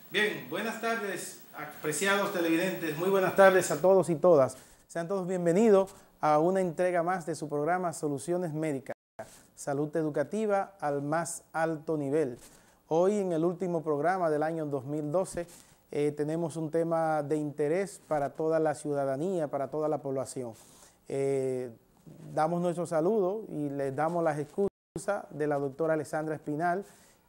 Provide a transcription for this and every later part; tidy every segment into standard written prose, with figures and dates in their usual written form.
Bien, buenas tardes, apreciados televidentes. Muy buenas tardes a todos y todas. Sean todos bienvenidos a una entrega más de su programa Soluciones Médicas, Salud Educativa al más alto nivel. Hoy, en el último programa del año 2012, tenemos un tema de interés para toda la ciudadanía, para toda la población. Damos nuestro saludo y les damos las excusas de la doctora Alessandra Espinal,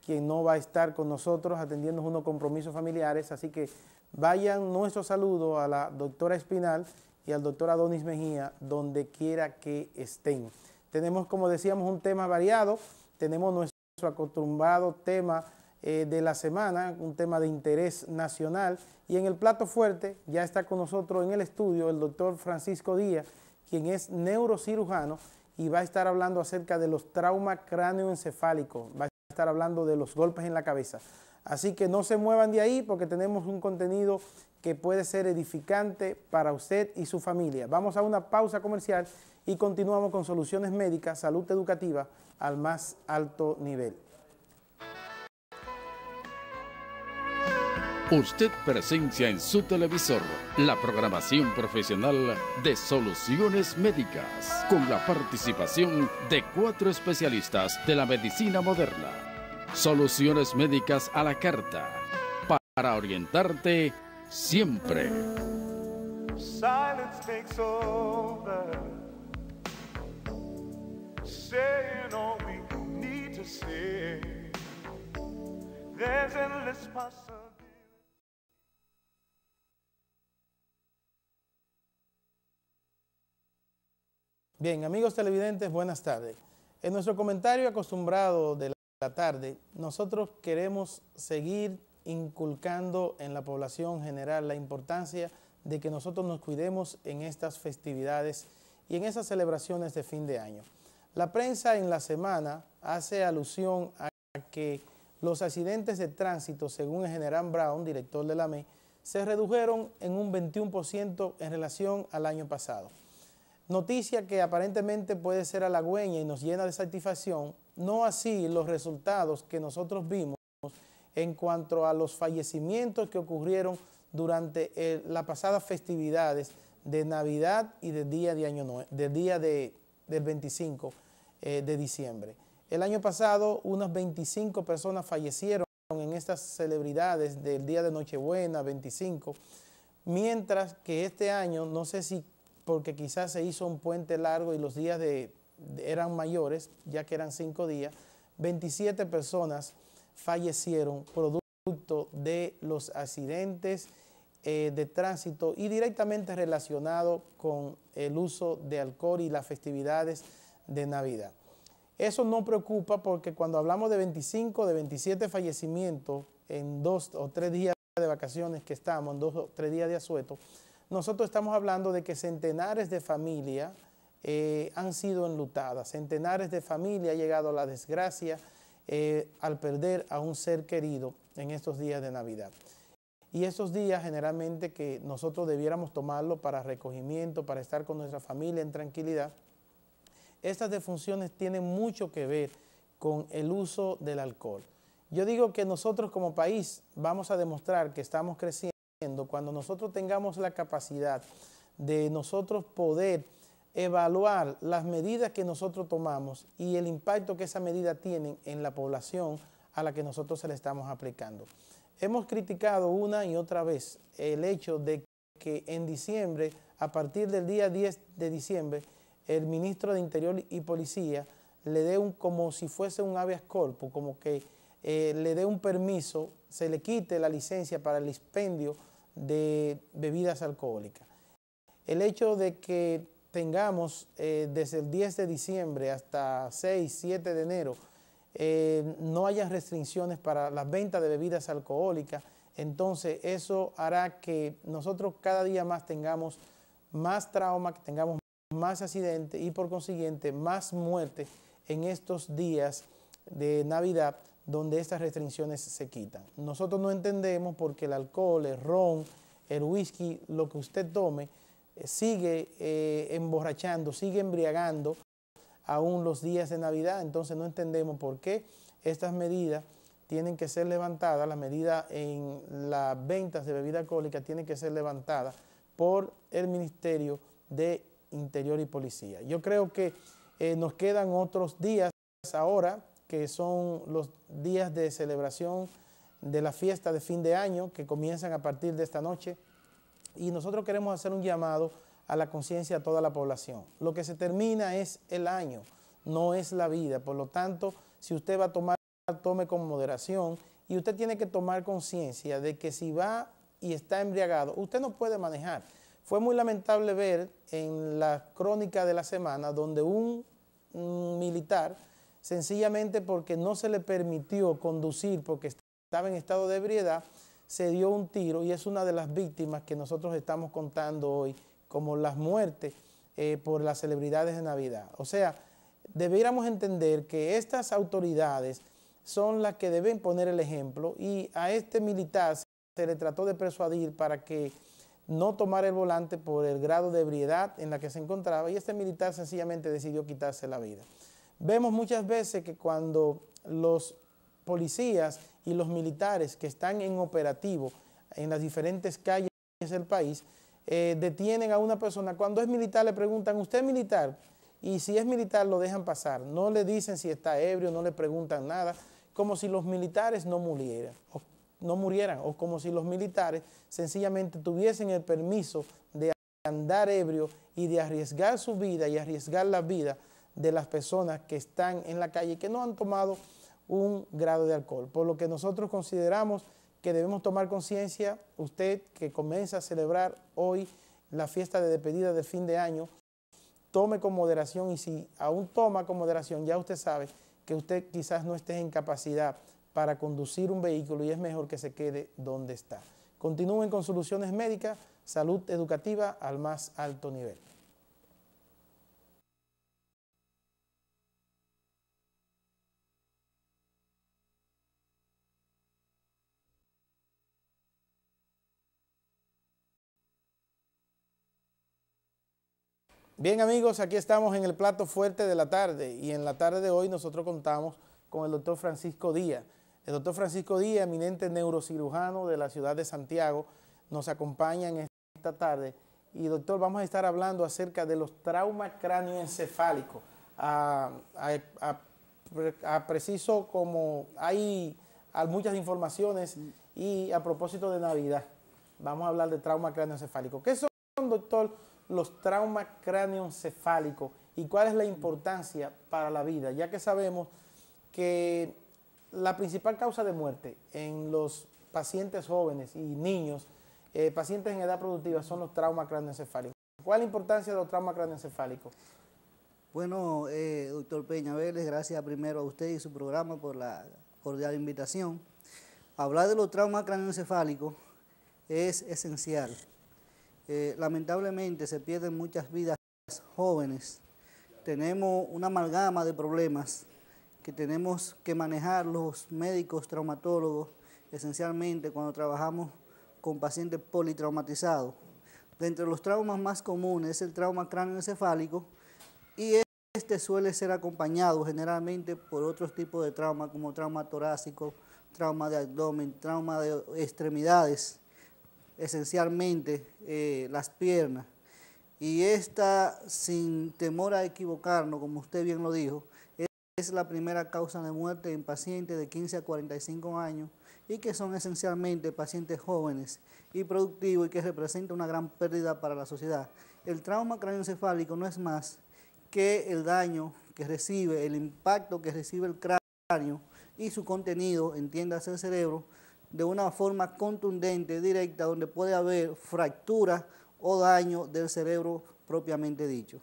quien no va a estar con nosotros atendiendo unos compromisos familiares, así que vayan nuestro saludo a la doctora Espinal y al doctor Adonis Mejía, donde quiera que estén. Tenemos, como decíamos, un tema variado, tenemos nuestro acostumbrado tema de la semana, un tema de interés nacional, y en el plato fuerte ya está con nosotros en el estudio el doctor Francisco Díaz, quien es neurocirujano y va a estar hablando acerca de los traumas cráneoencefálicos, va a estar hablando de los golpes en la cabeza. Así que no se muevan de ahí porque tenemos un contenido que puede ser edificante para usted y su familia. Vamos a una pausa comercial y continuamos con Soluciones Médicas, Salud Educativa al más alto nivel. Usted presencia en su televisor la programación profesional de Soluciones Médicas, con la participación de 4 especialistas de la medicina moderna. Soluciones Médicas a la carta, para orientarte siempre. Silence takes over, saying all we need to say. There's endless possibility. Bien, amigos televidentes, buenas tardes. En nuestro comentario acostumbrado de la tarde, nosotros queremos seguir inculcando en la población general la importancia de que nosotros nos cuidemos en estas festividades y en esas celebraciones de fin de año. La prensa en la semana hace alusión a que los accidentes de tránsito, según el general Brown, director de la AME, se redujeron en un 21% en relación al año pasado. Noticia que aparentemente puede ser halagüeña y nos llena de satisfacción, no así los resultados que nosotros vimos en cuanto a los fallecimientos que ocurrieron durante las pasadas festividades de Navidad y del día del 25 de diciembre. El año pasado unas 25 personas fallecieron en estas celebridades del día de Nochebuena, 25, mientras que este año, no sé si porque quizás se hizo un puente largo y los días eran mayores, ya que eran 5 días, 27 personas fallecieron producto de los accidentes de tránsito y directamente relacionado con el uso de alcohol y las festividades de Navidad. Eso no preocupa porque cuando hablamos de 25, de 27 fallecimientos en 2 o 3 días de vacaciones que estamos, en 2 o 3 días de asueto, nosotros estamos hablando de que centenares de familias han sido enlutadas, centenares de familias han llegado a la desgracia al perder a un ser querido en estos días de Navidad. Y esos días generalmente que nosotros debiéramos tomarlo para recogimiento, para estar con nuestra familia en tranquilidad, estas defunciones tienen mucho que ver con el uso del alcohol. Yo digo que nosotros como país vamos a demostrar que estamos creciendo cuando nosotros tengamos la capacidad de nosotros poder evaluar las medidas que nosotros tomamos y el impacto que esas medidas tienen en la población a la que nosotros se le estamos aplicando. Hemos criticado una y otra vez el hecho de que en diciembre, a partir del día 10 de diciembre, el ministro de Interior y Policía le dé como si fuese un habeas corpus, como que le dé un permiso, se le quite la licencia para el expendio de bebidas alcohólicas. El hecho de que tengamos desde el 10 de diciembre hasta 6, 7 de enero, no haya restricciones para las ventas de bebidas alcohólicas, entonces eso hará que nosotros cada día más tengamos más trauma, que tengamos más accidentes y por consiguiente más muertes en estos días de Navidad, donde estas restricciones se quitan. Nosotros no entendemos porque el alcohol, el ron, el whisky, lo que usted tome, sigue emborrachando, sigue embriagando aún los días de Navidad. Entonces no entendemos por qué estas medidas tienen que ser levantadas, las medidas en las ventas de bebida alcohólica tienen que ser levantadas por el Ministerio de Interior y Policía. Yo creo que nos quedan otros días ahora, que son los días de celebración de la fiesta de fin de año, que comienzan a partir de esta noche, y nosotros queremos hacer un llamado a la conciencia de toda la población. Lo que se termina es el año, no es la vida. Por lo tanto, si usted va a tomar, tome con moderación, y usted tiene que tomar conciencia de que si va y está embriagado, usted no puede manejar. Fue muy lamentable ver en la crónica de la semana donde un militar, sencillamente porque no se le permitió conducir porque estaba en estado de ebriedad, se dio un tiro, y es una de las víctimas que nosotros estamos contando hoy como las muertes por las celebridades de Navidad. O sea, debiéramos entender que estas autoridades son las que deben poner el ejemplo, y a este militar se le trató de persuadir para que no tomara el volante por el grado de ebriedad en la que se encontraba, y este militar sencillamente decidió quitarse la vida. Vemos muchas veces que cuando los policías y los militares que están en operativo en las diferentes calles del país detienen a una persona, cuando es militar le preguntan, ¿usted es militar? Y si es militar lo dejan pasar, no le dicen si está ebrio, no le preguntan nada, como si los militares no murieran, o como si los militares sencillamente tuviesen el permiso de andar ebrio y de arriesgar su vida y arriesgar la vida de las personas que están en la calle y que no han tomado un grado de alcohol. Por lo que nosotros consideramos que debemos tomar conciencia, usted que comienza a celebrar hoy la fiesta de despedida de fin de año, tome con moderación, y si aún toma con moderación, ya usted sabe que usted quizás no esté en capacidad para conducir un vehículo, y es mejor que se quede donde está. Continúen con Soluciones Médicas, salud educativa al más alto nivel. Bien amigos, aquí estamos en el plato fuerte de la tarde, y en la tarde de hoy nosotros contamos con el doctor Francisco Díaz. El doctor Francisco Díaz, eminente neurocirujano de la ciudad de Santiago, nos acompaña en esta tarde. Y doctor, vamos a estar hablando acerca de los traumas cráneoencefálicos. Preciso como hay muchas informaciones, y a propósito de Navidad, vamos a hablar de trauma cráneoencefálico. ¿Qué son, doctor, los traumas cráneoencefálicos y cuál es la importancia para la vida? Ya que sabemos que la principal causa de muerte en los pacientes jóvenes y niños, pacientes en edad productiva, son los traumas cráneoencefálicos. ¿Cuál es la importancia de los traumas cráneoencefálicos? Bueno, doctor Peña Vélez, gracias primero a usted y su programa por la cordial invitación. Hablar de los traumas cráneoencefálicos es esencial. Lamentablemente se pierden muchas vidas jóvenes. Tenemos una amalgama de problemas que tenemos que manejar los médicos traumatólogos, esencialmente cuando trabajamos con pacientes politraumatizados. De entre los traumas más comunes es el trauma cráneoencefálico, y este suele ser acompañado generalmente por otros tipos de trauma, como trauma torácico, trauma de abdomen, trauma de extremidades, esencialmente las piernas. Y esta, sin temor a equivocarnos, como usted bien lo dijo, es la primera causa de muerte en pacientes de 15 a 45 años, y que son esencialmente pacientes jóvenes y productivos, y que representa una gran pérdida para la sociedad. El trauma cráneoencefálico no es más que el daño que recibe, el impacto que recibe el cráneo y su contenido, entiéndase el cerebro, de una forma contundente, directa, donde puede haber fractura o daño del cerebro propiamente dicho.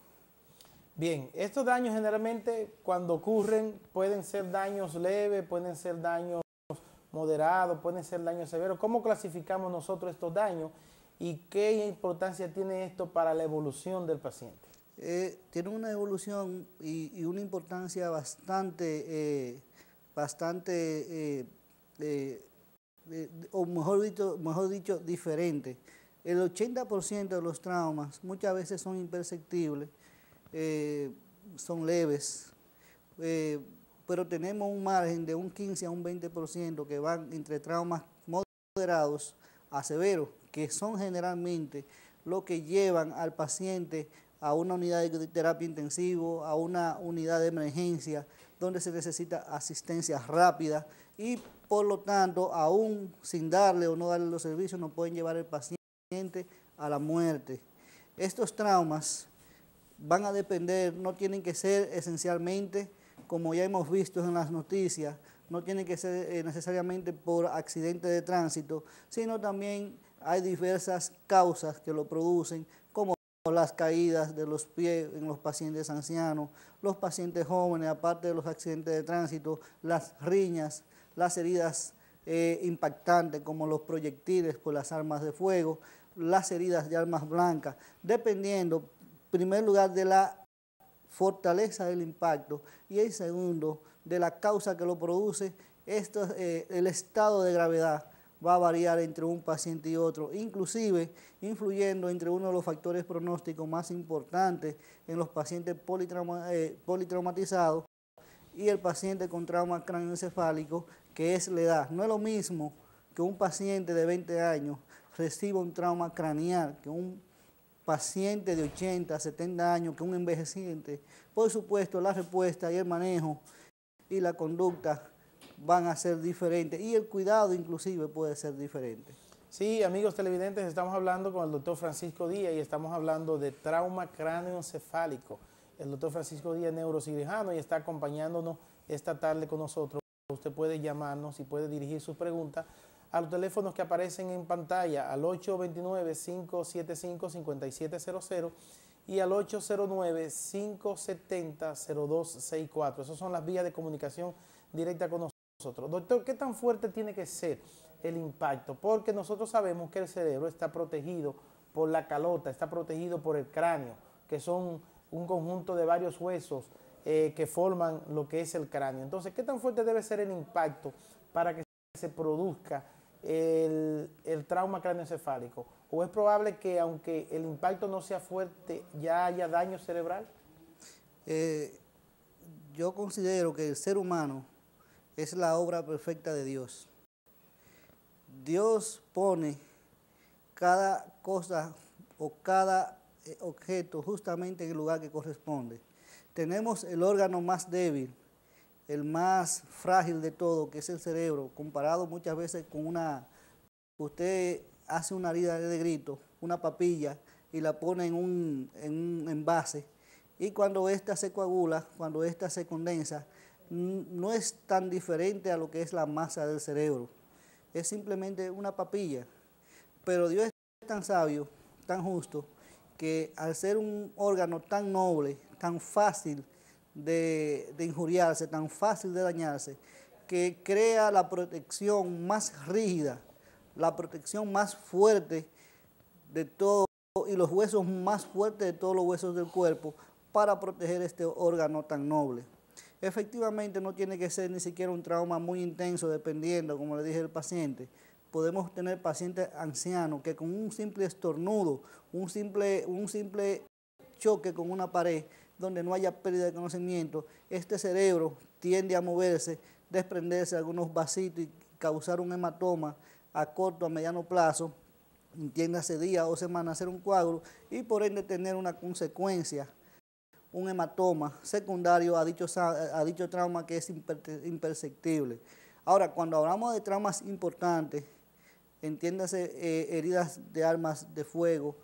Bien, estos daños generalmente cuando ocurren pueden ser daños leves, pueden ser daños moderados, pueden ser daños severos. ¿Cómo clasificamos nosotros estos daños y qué importancia tiene esto para la evolución del paciente? Tiene una evolución y una importancia bastante, o mejor dicho, diferente. El 80% de los traumas muchas veces son imperceptibles, son leves, pero tenemos un margen de un 15 a un 20% que van entre traumas moderados a severos, que son generalmente lo que llevan al paciente a una unidad de terapia intensivo, a una unidad de emergencia, donde se necesita asistencia rápida y por lo tanto, aún sin darle o no darle los servicios, nos pueden llevar el paciente a la muerte. Estos traumas van a depender, no tienen que ser esencialmente, como ya hemos visto en las noticias, no tienen que ser necesariamente por accidente de tránsito, sino también hay diversas causas que lo producen, como las caídas de los pies en los pacientes ancianos, los pacientes jóvenes, aparte de los accidentes de tránsito, las riñas, las heridas impactantes como los proyectiles por las armas de fuego, las heridas de armas blancas, dependiendo, en primer lugar, de la fortaleza del impacto y en segundo, de la causa que lo produce. El estado de gravedad va a variar entre un paciente y otro, inclusive influyendo entre uno de los factores pronósticos más importantes en los pacientes politraumatizados y el paciente con trauma craneoencefálico, que es la edad. No es lo mismo que un paciente de 20 años reciba un trauma craneal que un paciente de 80, 70 años, que un envejeciente. Por supuesto, la respuesta y el manejo y la conducta van a ser diferentes y el cuidado inclusive puede ser diferente. Sí, amigos televidentes, estamos hablando con el doctor Francisco Díaz y estamos hablando de trauma cráneoencefálico. El doctor Francisco Díaz es neurocirujano y está acompañándonos esta tarde con nosotros. Usted puede llamarnos y puede dirigir sus preguntas a los teléfonos que aparecen en pantalla, al 829-575-5700 y al 809-570-0264. Esas son las vías de comunicación directa con nosotros. Doctor, ¿qué tan fuerte tiene que ser el impacto? Porque nosotros sabemos que el cerebro está protegido por la calota, está protegido por el cráneo, que son un conjunto de varios huesos que forman lo que es el cráneo. Entonces, ¿qué tan fuerte debe ser el impacto para que se produzca el trauma craneoencefálico? ¿O es probable que aunque el impacto no sea fuerte, ya haya daño cerebral? Yo considero que el ser humano es la obra perfecta de Dios. Dios pone cada cosa o cada objeto justamente en el lugar que corresponde. Tenemos el órgano más débil, el más frágil de todo, que es el cerebro, comparado muchas veces con usted hace una herida de grito, una papilla, y la pone en un envase, y cuando ésta se coagula, cuando ésta se condensa, no es tan diferente a lo que es la masa del cerebro, es simplemente una papilla. Pero Dios es tan sabio, tan justo, que al ser un órgano tan noble, tan fácil de injuriarse, tan fácil de dañarse, que crea la protección más rígida, la protección más fuerte de todo y los huesos más fuertes de todos los huesos del cuerpo para proteger este órgano tan noble. Efectivamente no tiene que ser ni siquiera un trauma muy intenso, dependiendo, como le dije al paciente. Podemos tener pacientes ancianos que con un simple estornudo, un simple choque con una pared, donde no haya pérdida de conocimiento, este cerebro tiende a moverse, desprenderse de algunos vasitos y causar un hematoma a corto, a mediano plazo, entiéndase días o semanas, hacer un coágulo y por ende tener una consecuencia, un hematoma secundario a dicho trauma que es imperceptible. Ahora, cuando hablamos de traumas importantes, entiéndase heridas de armas de fuego,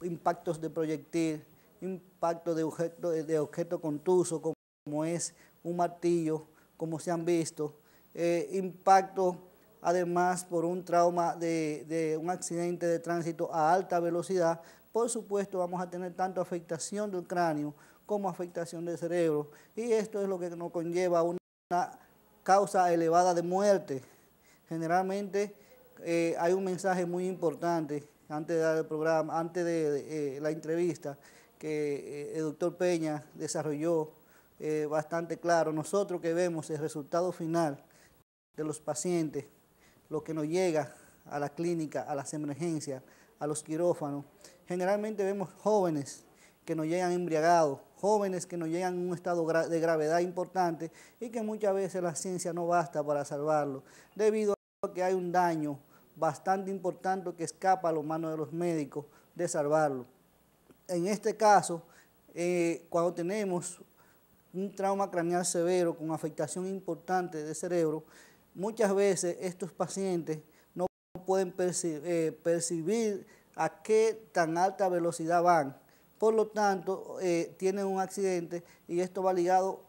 impactos de proyectil, impacto de objeto contuso, como es un martillo, como se han visto, impacto además por un trauma de un accidente de tránsito a alta velocidad. Por supuesto vamos a tener tanto afectación del cráneo como afectación del cerebro, y esto es lo que nos conlleva a una causa elevada de muerte. Generalmente hay un mensaje muy importante antes de dar el programa, antes de la entrevista, que el doctor Peña desarrolló bastante claro. Nosotros que vemos el resultado final de los pacientes, lo que nos llega a la clínica, a las emergencias, a los quirófanos, generalmente vemos jóvenes que nos llegan embriagados, jóvenes que nos llegan en un estado de gravedad importante y que muchas veces la ciencia no basta para salvarlo, debido a que hay un daño bastante importante que escapa a las manos de los médicos de salvarlo. En este caso, cuando tenemos un trauma craneal severo con afectación importante del cerebro, muchas veces estos pacientes no pueden percibir a qué tan alta velocidad van. Por lo tanto, tienen un accidente y esto va ligado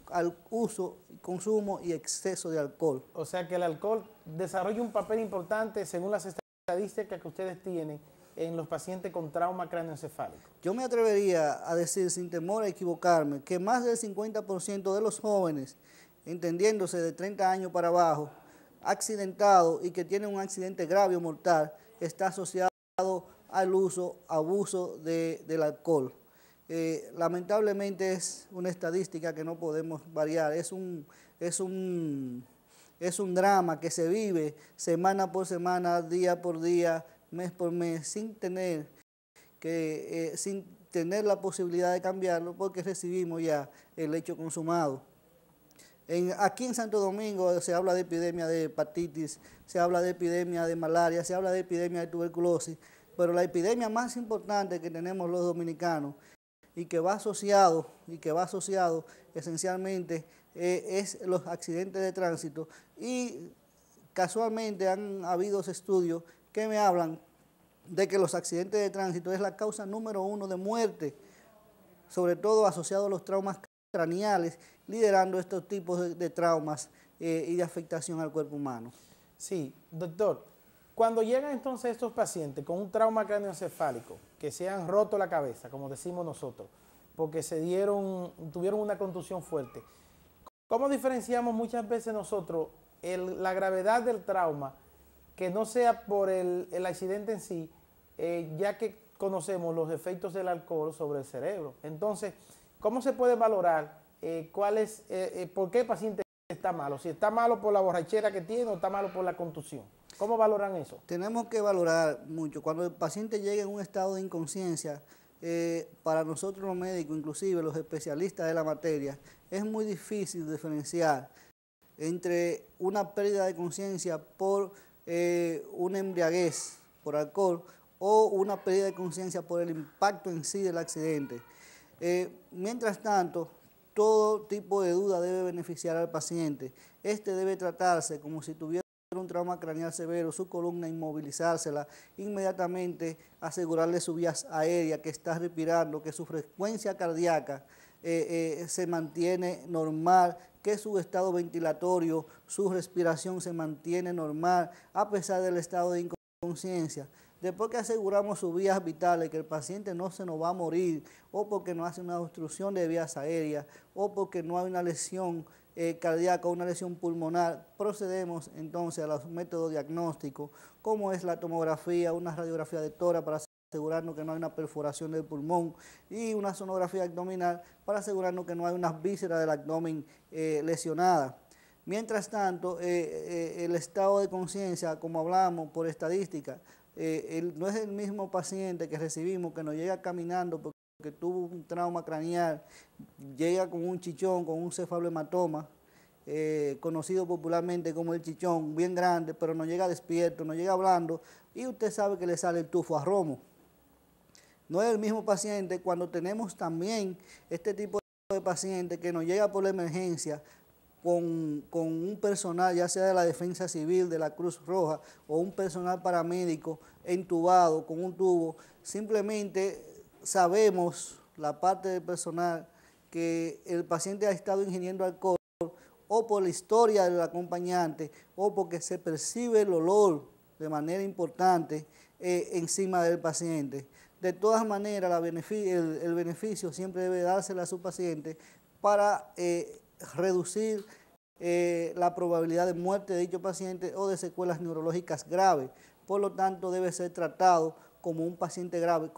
al uso, consumo y exceso de alcohol. O sea que el alcohol desarrolla un papel importante según las estadísticas que ustedes tienen en los pacientes con trauma cráneoencefálico. Yo me atrevería a decir, sin temor a equivocarme, que más del 50% de los jóvenes, entendiéndose de 30 años para abajo, accidentados y que tienen un accidente grave o mortal, está asociado al abuso del alcohol. Lamentablemente es una estadística que no podemos variar, es un drama que se vive semana por semana, día por día, mes por mes, sin tener la posibilidad de cambiarlo, porque recibimos ya el hecho consumado. Aquí en Santo Domingo se habla de epidemia de hepatitis, se habla de epidemia de malaria, se habla de epidemia de tuberculosis, pero la epidemia más importante que tenemos los dominicanos y que va asociado esencialmente es los accidentes de tránsito, y casualmente han habido estudios que me hablan de que los accidentes de tránsito es la causa número 1 de muerte, sobre todo asociado a los traumas craneales, liderando estos tipos de traumas y de afectación al cuerpo humano. Sí, doctor, cuando llegan entonces estos pacientes con un trauma cráneoencefálico, que se han roto la cabeza, como decimos nosotros, porque tuvieron una contusión fuerte, ¿cómo diferenciamos muchas veces nosotros la gravedad del trauma, que no sea por el accidente en sí, ya que conocemos los efectos del alcohol sobre el cerebro? Entonces, ¿cómo se puede valorar por qué el paciente está malo? Si está malo por la borrachera que tiene o está malo por la contusión. ¿Cómo valoran eso? Tenemos que valorar mucho. Cuando el paciente llega en un estado de inconsciencia, para nosotros los médicos, inclusive los especialistas de la materia, es muy difícil diferenciar entre una pérdida de conciencia por una embriaguez por alcohol o una pérdida de conciencia por el impacto en sí del accidente. Mientras tanto, todo tipo de duda debe beneficiar al paciente. Este debe tratarse como si tuviera un trauma craneal severo, su columna inmovilizársela, inmediatamente asegurarle su vía aérea, que está respirando, que su frecuencia cardíaca se mantiene normal, que su estado ventilatorio, su respiración se mantiene normal, a pesar del estado de inconsciencia. Después que aseguramos sus vías vitales, que el paciente no se nos va a morir, o porque no hace una obstrucción de vías aéreas, o porque no hay una lesión cardíaca o una lesión pulmonar, procedemos entonces a los métodos diagnósticos, como es la tomografía, una radiografía de tórax para asegurarnos que no hay una perforación del pulmón, y una sonografía abdominal para asegurarnos que no hay unas vísceras del abdomen lesionadas. Mientras tanto, el estado de conciencia, como hablamos por estadística, no es el mismo paciente que recibimos que nos llega caminando porque tuvo un trauma craneal, llega con un chichón, con un cefalohematoma, conocido popularmente como el chichón, bien grande, pero no llega despierto, no llega hablando, y usted sabe que le sale el tufo a romo. No es el mismo paciente cuando tenemos también este tipo de paciente que nos llega por la emergencia con un personal, ya sea de la Defensa Civil, de la Cruz Roja, o un personal paramédico entubado con un tubo. Simplemente sabemos, la parte del personal, que el paciente ha estado ingiriendo alcohol, o por la historia del acompañante, o porque se percibe el olor de manera importante encima del paciente. De todas maneras, el beneficio siempre debe dársele a su paciente para reducir la probabilidad de muerte de dicho paciente o de secuelas neurológicas graves. Por lo tanto, debe ser tratado como un paciente grave,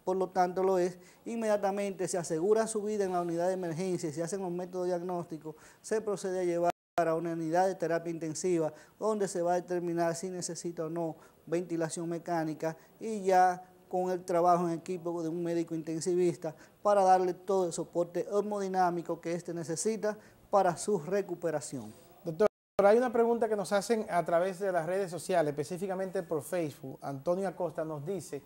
por lo tanto lo es. Inmediatamente se asegura su vida en la unidad de emergencia, se hacen los métodos diagnósticos, se procede a llevar a una unidad de terapia intensiva, donde se va a determinar si necesita o no ventilación mecánica, y ya con el trabajo en equipo de un médico intensivista para darle todo el soporte hemodinámico que éste necesita para su recuperación. Doctor, hay una pregunta que nos hacen a través de las redes sociales, específicamente por Facebook. Antonio Acosta nos dice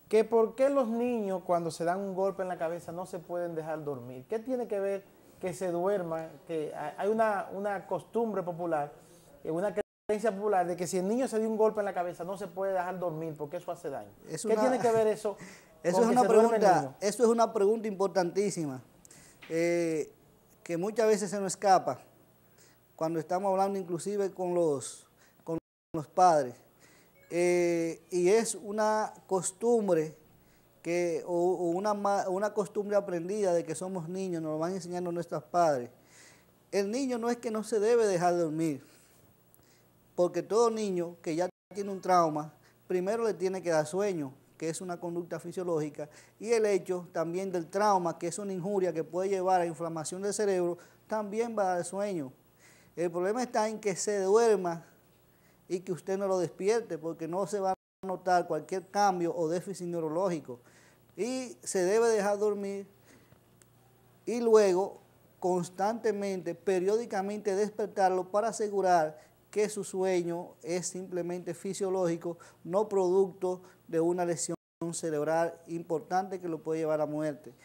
que por qué los niños cuando se dan un golpe en la cabeza no se pueden dejar dormir. ¿Qué tiene que ver que se duerma? Que hay una costumbre popular, una creencia popular de que si el niño se dio un golpe en la cabeza no se puede dejar dormir porque eso hace daño. ¿Qué tiene que ver eso? Eso es una pregunta importantísima que muchas veces se nos escapa cuando estamos hablando inclusive con los padres. Y es una costumbre una costumbre aprendida de que somos niños, nos lo van enseñando nuestros padres. El niño no es que no se debe dejar dormir, porque todo niño que ya tiene un trauma, primero le tiene que dar sueño, que es una conducta fisiológica, y el hecho también del trauma, que es una injuria que puede llevar a inflamación del cerebro, también va a dar sueño. El problema está en que se duerma y que usted no lo despierte, porque no se va a notar cualquier cambio o déficit neurológico. Y se debe dejar dormir y luego constantemente, periódicamente despertarlo para asegurar que su sueño es simplemente fisiológico, no producto de una lesión cerebral importante que lo puede llevar a muerte.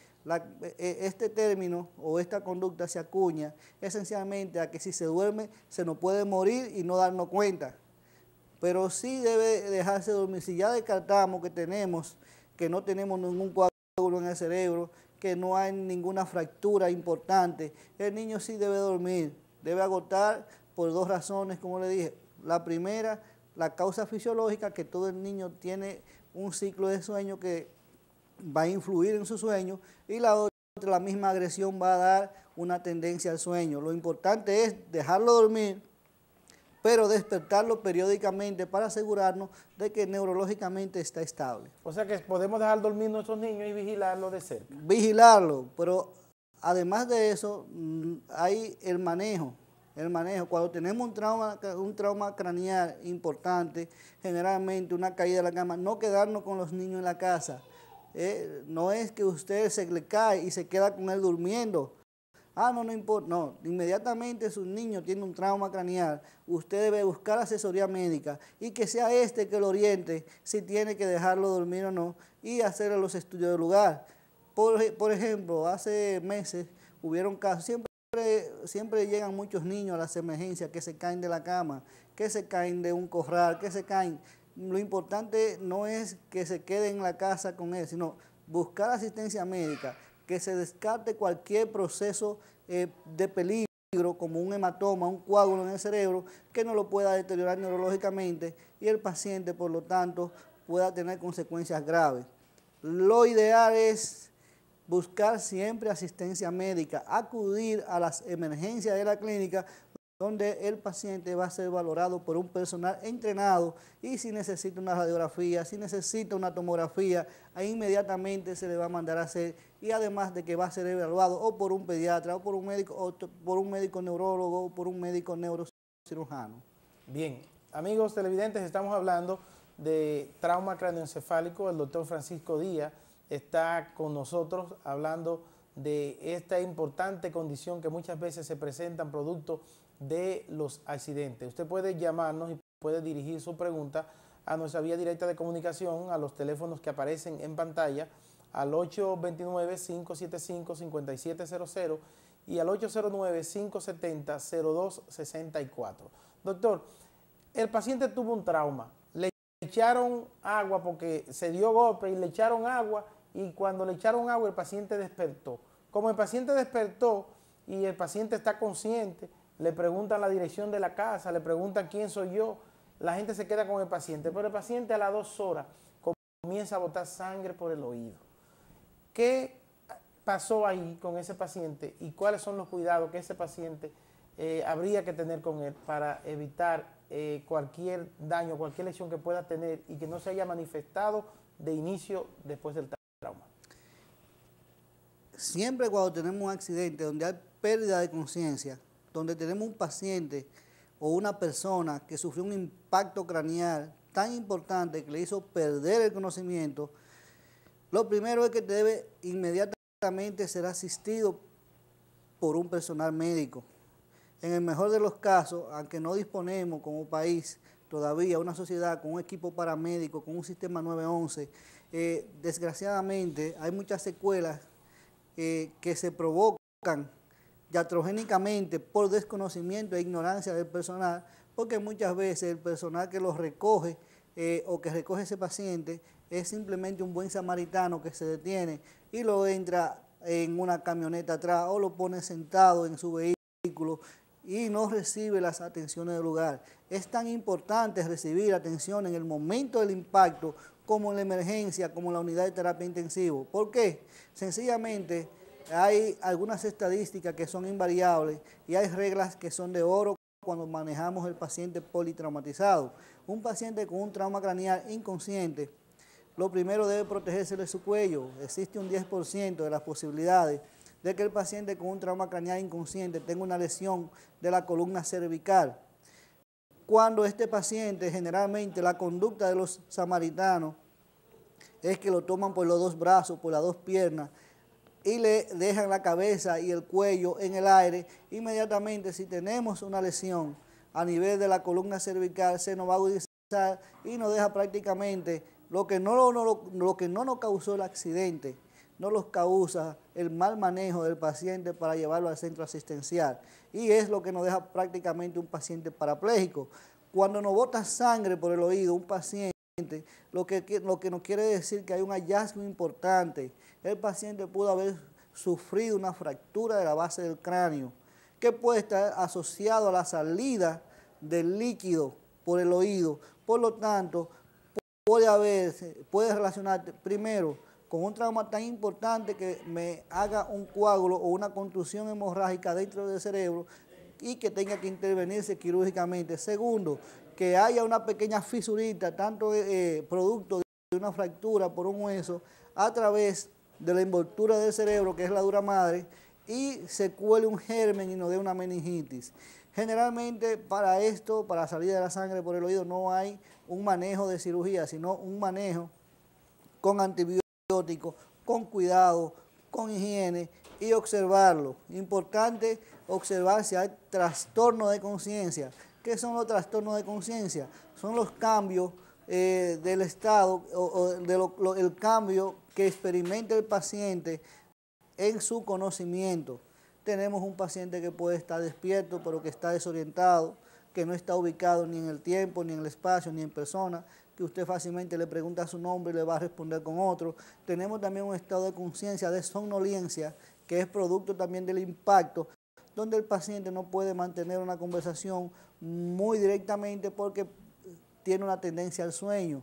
Este término o esta conducta se acuña esencialmente a que si se duerme se nos puede morir y no darnos cuenta. Pero sí debe dejarse dormir. Si ya descartamos que no tenemos ningún coágulo en el cerebro, que no hay ninguna fractura importante, el niño sí debe dormir, debe agotar por dos razones, como le dije. La primera, la causa fisiológica, que todo el niño tiene un ciclo de sueño que va a influir en su sueño, y la otra, la misma agresión va a dar una tendencia al sueño. Lo importante es dejarlo dormir, pero despertarlo periódicamente para asegurarnos de que neurológicamente está estable. O sea que podemos dejar dormir a nuestros niños y vigilarlo de cerca. Vigilarlo, pero además de eso hay el manejo. Cuando tenemos un trauma craneal importante, generalmente una caída de la cama, no quedarnos con los niños en la casa. No es que usted se le cae y se queda con él durmiendo. No importa. No, inmediatamente su niño tiene un trauma craneal, usted debe buscar asesoría médica y que sea que lo oriente si tiene que dejarlo dormir o no y hacer los estudios del lugar. Por ejemplo, hace meses hubieron casos, siempre llegan muchos niños a las emergencias que se caen de la cama, que se caen de un corral, que se caen. Lo importante no es que se quede en la casa con él, sino buscar asistencia médica, que se descarte cualquier proceso de peligro, como un hematoma, un coágulo en el cerebro, que no lo pueda deteriorar neurológicamente y el paciente, por lo tanto, pueda tener consecuencias graves. Lo ideal es buscar siempre asistencia médica, acudir a las emergencias de la clínica, donde el paciente va a ser valorado por un personal entrenado y si necesita una radiografía, si necesita una tomografía, ahí inmediatamente se le va a mandar a hacer, y además de que va a ser evaluado o por un pediatra o por un médico neurólogo o por un médico neurocirujano. Bien, amigos televidentes, estamos hablando de trauma craneoencefálico. El doctor Francisco Díaz está con nosotros hablando de esta importante condición que muchas veces se presentan producto de los accidentes. Usted puede llamarnos y puede dirigir su pregunta a nuestra vía directa de comunicación, a los teléfonos que aparecen en pantalla, al 829-575-5700 y al 809-570-0264. Doctor, el paciente tuvo un trauma, le echaron agua porque se dio golpe y le echaron agua, y cuando le echaron agua el paciente despertó. Como el paciente despertó y el paciente está consciente, le preguntan la dirección de la casa, le preguntan quién soy yo, la gente se queda con el paciente, pero el paciente a las 2 horas comienza a botar sangre por el oído. ¿Qué pasó ahí con ese paciente y cuáles son los cuidados que ese paciente habría que tener con él para evitar cualquier daño, cualquier lesión que pueda tener y que no se haya manifestado de inicio después del trauma? Siempre cuando tenemos un accidente donde hay pérdida de conciencia, donde tenemos un paciente o una persona que sufrió un impacto craneal tan importante que le hizo perder el conocimiento, Lo primero es que debe inmediatamente ser asistido por un personal médico. En el mejor de los casos, aunque no disponemos como país todavía una sociedad con un equipo paramédico, con un sistema 911, desgraciadamente hay muchas secuelas que se provocan iatrogénicamente por desconocimiento e ignorancia del personal, porque muchas veces el personal que los recoge o que recoge ese paciente es simplemente un buen samaritano que se detiene y lo entra en una camioneta atrás o lo pone sentado en su vehículo y no recibe las atenciones del lugar. Es tan importante recibir atención en el momento del impacto como en la emergencia, como en la unidad de terapia intensiva. ¿Por qué? Sencillamente hay algunas estadísticas que son invariables y hay reglas que son de oro cuando manejamos el paciente politraumatizado. Un paciente con un trauma craneal inconsciente, lo primero debe protegerse de su cuello. Existe un 10% de las posibilidades de que el paciente con un trauma craneal inconsciente tenga una lesión de la columna cervical. Cuando este paciente, generalmente la conducta de los samaritanos es que lo toman por los dos brazos, por las dos piernas, y le dejan la cabeza y el cuello en el aire. Inmediatamente, si tenemos una lesión a nivel de la columna cervical, se nos va a agudizar y nos deja prácticamente lo que no nos causó el accidente, no los causa el mal manejo del paciente para llevarlo al centro asistencial. Y es lo que nos deja prácticamente un paciente parapléjico. Cuando nos bota sangre por el oído un paciente, lo que nos quiere decir que hay un hallazgo importante. El paciente pudo haber sufrido una fractura de la base del cráneo, que puede estar asociado a la salida del líquido por el oído. Por lo tanto, puede relacionarte primero con un trauma tan importante que me haga un coágulo o una contusión hemorrágica dentro del cerebro y que tenga que intervenirse quirúrgicamente. Segundo, que haya una pequeña fisurita, tanto producto de una fractura por un hueso, a través de la envoltura del cerebro, que es la dura madre, y se cuele un germen y nos dé una meningitis. Generalmente para esto, para la salida de la sangre por el oído, no hay un manejo de cirugía, sino un manejo con antibióticos, con cuidado, con higiene y observarlo. Importante observar si hay trastorno de conciencia. ¿Qué son los trastornos de conciencia? Son los cambios del estado o el cambio que experimenta el paciente en su conocimiento. Tenemos un paciente que puede estar despierto, pero que está desorientado, que no está ubicado ni en el tiempo, ni en el espacio, ni en persona, que usted fácilmente le pregunta su nombre y le va a responder con otro. Tenemos también un estado de conciencia de somnolencia, que es producto también del impacto, donde el paciente no puede mantener una conversación muy directamente porque tiene una tendencia al sueño.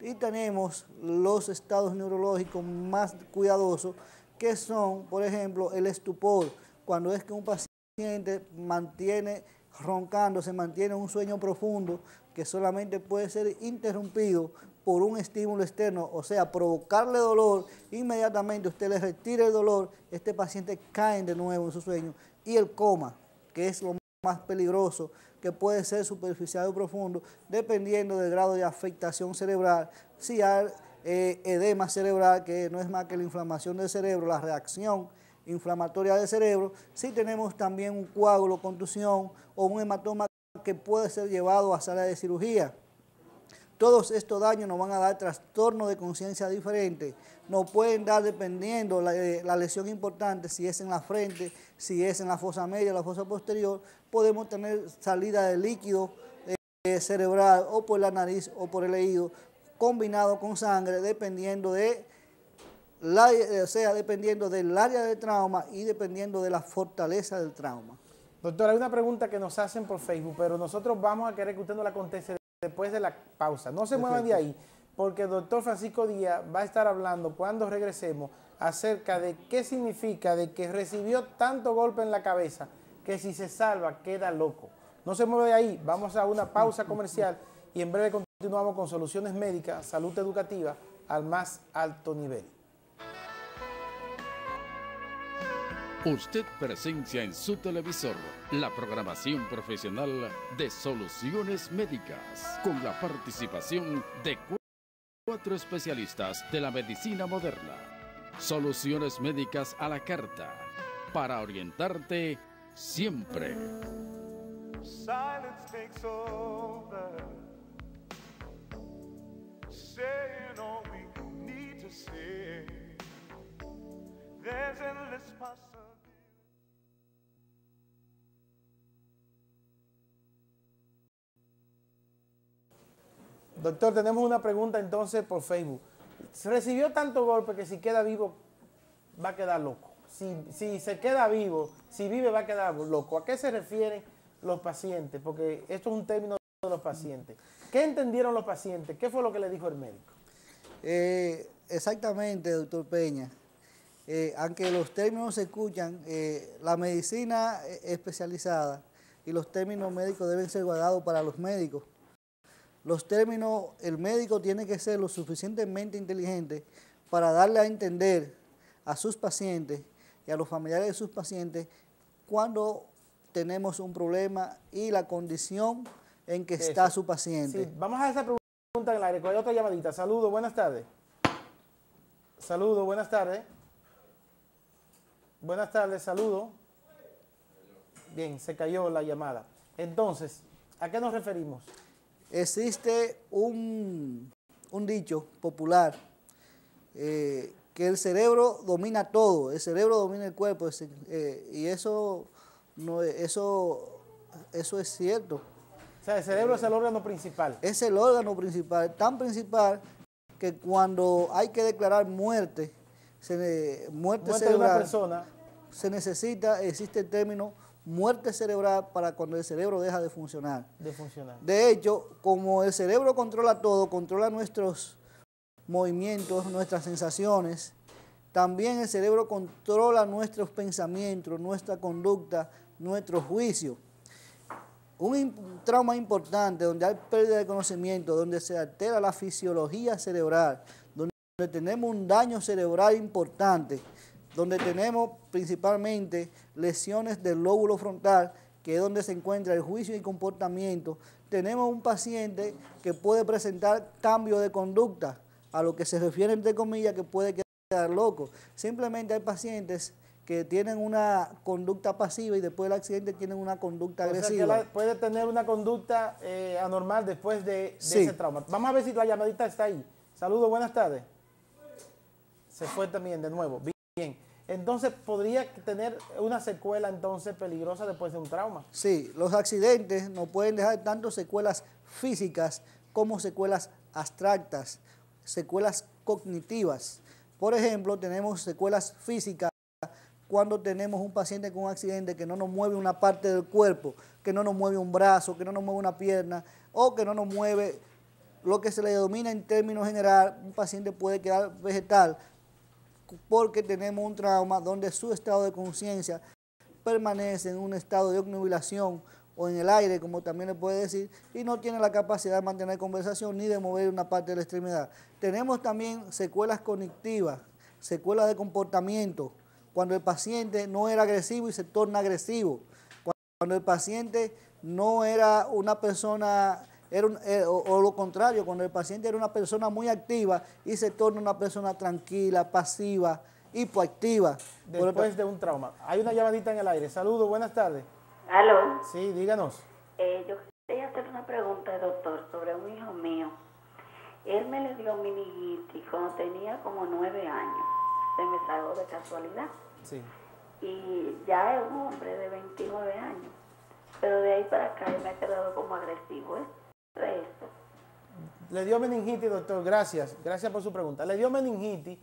Y tenemos los estados neurológicos más cuidadosos, que son, por ejemplo, el estupor, cuando es que un paciente mantiene roncando, se mantiene en un sueño profundo que solamente puede ser interrumpido por un estímulo externo, o sea, provocarle dolor, inmediatamente usted le retira el dolor, este paciente cae de nuevo en su sueño, y el coma, que es lo más peligroso, que puede ser superficial o profundo, dependiendo del grado de afectación cerebral. Si hay edema cerebral, que no es más que la inflamación del cerebro, la reacción inflamatoria del cerebro. Si tenemos también un coágulo, contusión o un hematoma que puede ser llevado a sala de cirugía. Todos estos daños nos van a dar trastornos de conciencia diferentes. Nos pueden dar, dependiendo la lesión importante, si es en la frente, si es en la fosa media, la fosa posterior, podemos tener salida de líquido cerebral o por la nariz o por el oído, combinado con sangre, dependiendo dependiendo del área del trauma y dependiendo de la fortaleza del trauma. Doctor, hay una pregunta que nos hacen por Facebook, pero nosotros vamos a querer que usted nos la conteste después de la pausa. No se muevan de ahí, porque el doctor Francisco Díaz va a estar hablando cuando regresemos acerca de qué significa de que recibió tanto golpe en la cabeza que si se salva queda loco. No se mueve de ahí, vamos a una pausa comercial y en breve continuamos con soluciones médicas, salud educativa al más alto nivel. Usted presencia en su televisor la programación profesional de Soluciones Médicas con la participación de 4 especialistas de la medicina moderna. Soluciones médicas a la carta, para orientarte siempre. Silence takes over, saying all we need to say. There's endless possibility. Doctor, tenemos una pregunta entonces por Facebook. Recibió tanto golpe que si queda vivo va a quedar loco. Si se queda vivo, si vive va a quedar loco. ¿A qué se refieren los pacientes? Porque esto es un término de los pacientes. ¿Qué entendieron los pacientes? ¿Qué fue lo que le dijo el médico? Exactamente, doctor Peña. Aunque los términos se escuchan, la medicina especializada y los términos médicos deben ser guardados para los médicos. Los términos, el médico tiene que ser lo suficientemente inteligente para darle a entender a sus pacientes y a los familiares de sus pacientes cuando tenemos un problema y la condición en que está su paciente. Sí, vamos a esa pregunta en el aire. Hay otra llamadita. Saludos, buenas tardes. Saludos, buenas tardes. Buenas tardes, saludos. Bien, se cayó la llamada. Entonces, ¿a qué nos referimos? Existe un dicho popular que el cerebro domina todo, el cerebro domina el cuerpo, y eso es cierto. O sea, el cerebro es el órgano principal. Es el órgano principal, tan principal que cuando hay que declarar muerte Muerte cerebral, de una persona, existe el término muerte cerebral para cuando el cerebro deja de funcionar. De hecho, como el cerebro controla todo, controla nuestros movimientos, nuestras sensaciones, también el cerebro controla nuestros pensamientos, nuestra conducta, nuestros juicios. Un trauma importante donde hay pérdida de conocimiento, donde se altera la fisiología cerebral, donde tenemos un daño cerebral importante, donde tenemos principalmente lesiones del lóbulo frontal, que es donde se encuentra el juicio y comportamiento. Tenemos un paciente que puede presentar cambio de conducta, a lo que se refiere entre comillas que puede quedar loco. Simplemente hay pacientes que tienen una conducta pasiva y después del accidente tienen una conducta agresiva. O sea, que puede tener una conducta anormal después de ese trauma. Vamos a ver si la llamadita está ahí. Saludos, buenas tardes. Se fue también de nuevo. Bien. Entonces, ¿podría tener una secuela entonces peligrosa después de un trauma? Sí, los accidentes nos pueden dejar tanto secuelas físicas como secuelas abstractas, secuelas cognitivas. Por ejemplo, tenemos secuelas físicas cuando tenemos un paciente con un accidente que no nos mueve una parte del cuerpo, que no nos mueve un brazo, que no nos mueve una pierna, o que no nos mueve lo que se le denomina en términos general, un paciente puede quedar vegetal, porque tenemos un trauma donde su estado de conciencia permanece en un estado de obnubilación o en el aire, como también le puede decir, y no tiene la capacidad de mantener conversación ni de mover una parte de la extremidad. Tenemos también secuelas cognitivas, secuelas de comportamiento, cuando el paciente no era agresivo y se torna agresivo, cuando el paciente no era una persona... o lo contrario, cuando el paciente era una persona muy activa y se torna una persona tranquila, pasiva, hipoactiva. Después de un trauma. Hay una llamadita en el aire. Saludos, buenas tardes. ¿Aló? Sí, díganos. Yo quería hacer una pregunta, doctor, sobre un hijo mío. Él me le dio meningitis cuando tenía como 9 años. Se me salió de casualidad. Sí. Y ya es un hombre de 29 años. Pero de ahí para acá él me ha quedado como agresivo, ¿eh? Esto. Le dio meningitis, doctor, gracias por su pregunta. Le dio meningitis,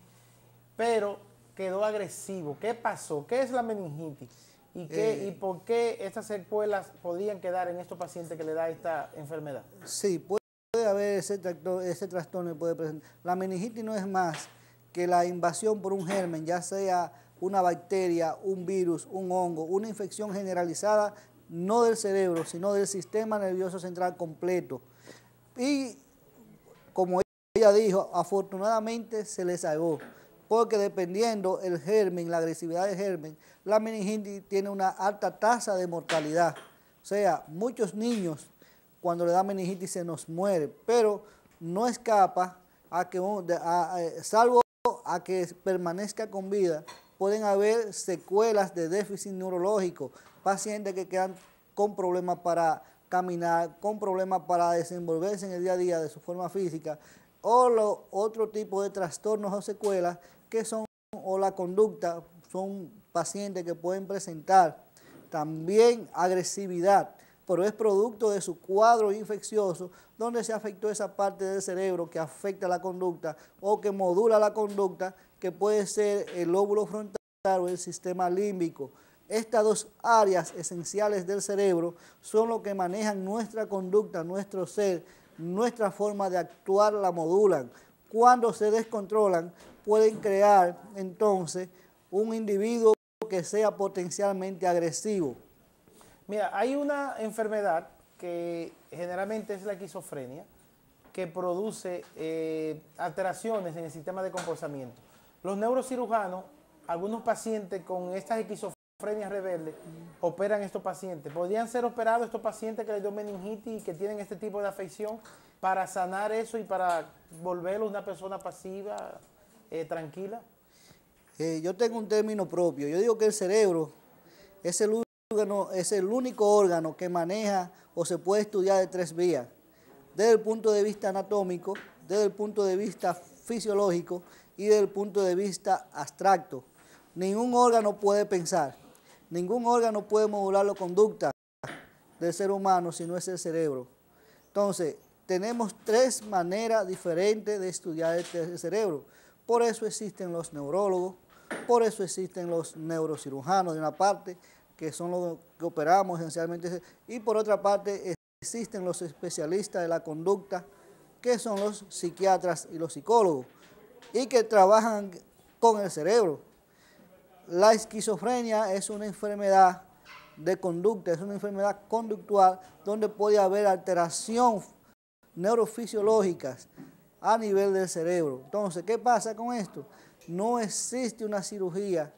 pero quedó agresivo. ¿Qué pasó? ¿Qué es la meningitis? ¿Y por qué estas secuelas podrían quedar en estos pacientes que le da esta enfermedad? Sí, puede haber ese trastorno. Puede presentar. La meningitis no es más que la invasión por un germen, ya sea una bacteria, un virus, un hongo, una infección generalizada, no del cerebro, sino del sistema nervioso central completo. Y como ella dijo, afortunadamente se le salvó, porque dependiendo el germen, la agresividad del germen, la meningitis tiene una alta tasa de mortalidad. O sea, muchos niños cuando le da meningitis se nos mueren, pero no escapa salvo a que permanezca con vida, pueden haber secuelas de déficit neurológico, pacientes que quedan con problemas para caminar, con problemas para desenvolverse en el día a día de su forma física, o otro tipo de trastornos o secuelas que son, o la conducta, son pacientes que pueden presentar también agresividad, pero es producto de su cuadro infeccioso donde se afectó esa parte del cerebro que afecta la conducta o que modula la conducta, que puede ser el lóbulo frontal o el sistema límbico. Estas dos áreas esenciales del cerebro son lo que manejan nuestra conducta, nuestro ser, nuestra forma de actuar, la modulan. Cuando se descontrolan, pueden crear entonces un individuo que sea potencialmente agresivo. Mira, hay una enfermedad que generalmente es la esquizofrenia, que produce alteraciones en el sistema de comportamiento. Los neurocirujanos, algunos pacientes con estas esquizofrenias rebeldes, operan estos pacientes. ¿Podrían ser operados estos pacientes que les dio meningitis y que tienen este tipo de afección para sanar eso y para volverlos una persona pasiva, tranquila? Yo tengo un término propio. Yo digo que el cerebro es el único órgano que maneja o se puede estudiar de tres vías. Desde el punto de vista anatómico, desde el punto de vista fisiológico y desde el punto de vista abstracto. Ningún órgano puede pensar, ningún órgano puede modular la conducta del ser humano si no es el cerebro. Entonces, tenemos tres maneras diferentes de estudiar el cerebro. Por eso existen los neurólogos, por eso existen los neurocirujanos de una parte, que son los que operamos esencialmente, y por otra parte existen los especialistas de la conducta, que son los psiquiatras y los psicólogos, y que trabajan con el cerebro. La esquizofrenia es una enfermedad de conducta, es una enfermedad conductual donde puede haber alteración neurofisiológicas a nivel del cerebro. Entonces, ¿qué pasa con esto? No existe una cirugía,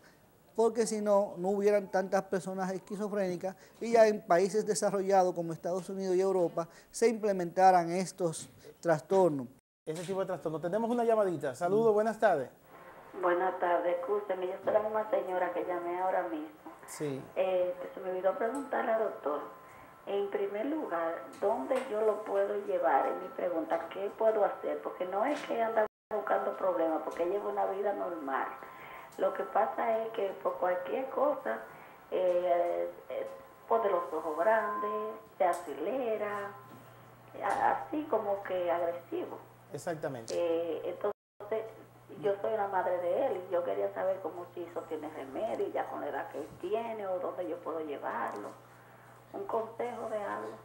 porque si no, no hubieran tantas personas esquizofrénicas y ya en países desarrollados como Estados Unidos y Europa se implementaran estos trastornos. Ese tipo de trastorno. Tenemos una llamadita. Saludos, buenas tardes. Buenas tardes, escúcheme, yo soy la misma señora que llamé ahora mismo. Sí. Se me olvidó preguntarle al doctor, en primer lugar, ¿dónde yo lo puedo llevar? Es mi pregunta, ¿qué puedo hacer? Porque no es que anda buscando problemas, porque lleva una vida normal. Lo que pasa es que por cualquier cosa, pone los ojos grandes, se acelera, así como que agresivo. Exactamente. Entonces, yo soy la madre de él y yo quería saber cómo si eso tiene remedio, ya con la edad que él tiene, o dónde yo puedo llevarlo. Un consejo de algo.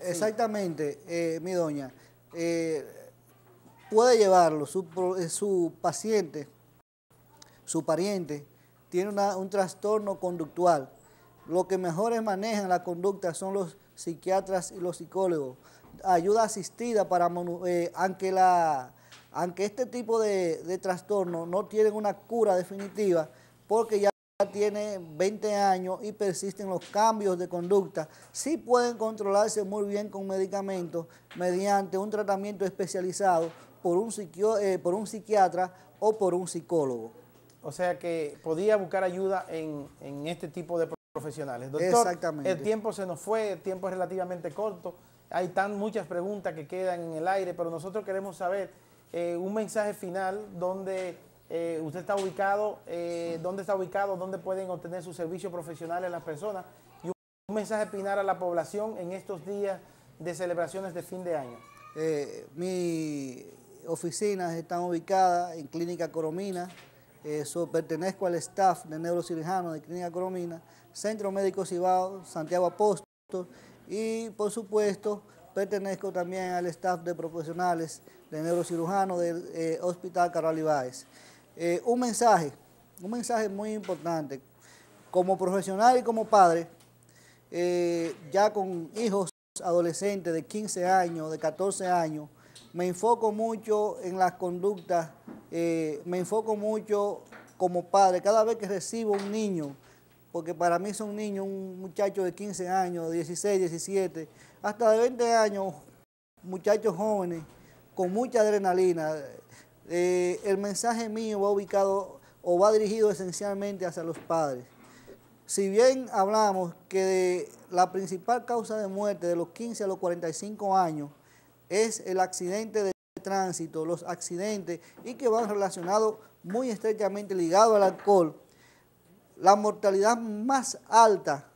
Exactamente, mi doña. Puede llevarlo, su paciente, su pariente, tiene un trastorno conductual. Lo que mejores manejan la conducta son los psiquiatras y los psicólogos. Ayuda asistida para, aunque este tipo de trastornos no tienen una cura definitiva, porque ya tiene 20 años y persisten los cambios de conducta, sí pueden controlarse muy bien con medicamentos mediante un tratamiento especializado por un psiquiatra o por un psicólogo. O sea que podía buscar ayuda en este tipo de profesionales. Doctor, exactamente. El tiempo se nos fue, el tiempo es relativamente corto. Hay muchas preguntas que quedan en el aire, pero nosotros queremos saber un mensaje final donde usted está ubicado, dónde pueden obtener sus servicios profesionales las personas, y un mensaje final a la población en estos días de celebraciones de fin de año. Mis oficinas están ubicadas en Clínica Coromina. Pertenezco al staff de neurocirujano de Clínica Coromina, Centro Médico Cibao, Santiago Apóstol, y por supuesto pertenezco también al staff de profesionales de neurocirujano del Hospital Carlos Ibáez. Un mensaje muy importante. Como profesional y como padre, ya con hijos adolescentes de 15 años, de 14 años, me enfoco mucho en las conductas, me enfoco mucho como padre. Cada vez que recibo un niño, porque para mí son niños, un muchacho de 15 años, de 16, 17, hasta de 20 años, muchachos jóvenes, con mucha adrenalina. El mensaje mío va ubicado o va dirigido esencialmente hacia los padres. Si bien hablamos que la principal causa de muerte de los 15 a los 45 años es el accidente de tránsito, los accidentes, y que van relacionados muy estrechamente ligados al alcohol, la mortalidad más alta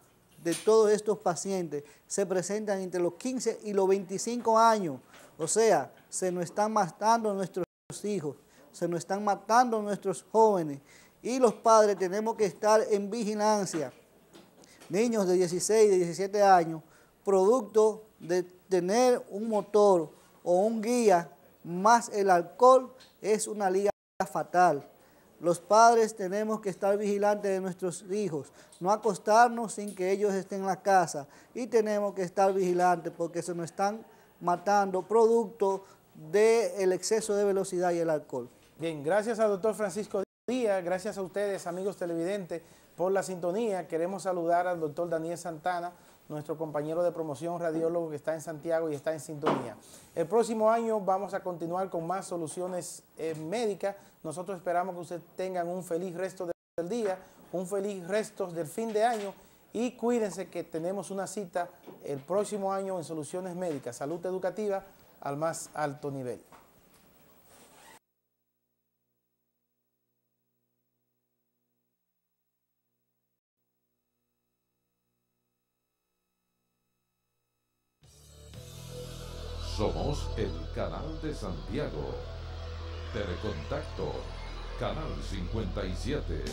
de todos estos pacientes se presentan entre los 15 y los 25 años. O sea, se nos están matando nuestros hijos, se nos están matando nuestros jóvenes, y los padres tenemos que estar en vigilancia. Niños de 16, de 17 años, producto de tener un motor o un guía más el alcohol, es una liga fatal. Los padres tenemos que estar vigilantes de nuestros hijos, no acostarnos sin que ellos estén en la casa, y tenemos que estar vigilantes porque se nos están matando producto del exceso de velocidad y el alcohol. Bien, gracias al doctor Francisco Díaz, gracias a ustedes, amigos televidentes, por la sintonía. Queremos saludar al doctor Daniel Santana, nuestro compañero de promoción radiólogo que está en Santiago y está en sintonía. El próximo año vamos a continuar con más soluciones médicas. Nosotros esperamos que ustedes tengan un feliz resto del día, un feliz resto del fin de año, y cuídense que tenemos una cita el próximo año en Soluciones Médicas, salud educativa al más alto nivel. Somos el canal de Santiago. Telecontacto, canal 57.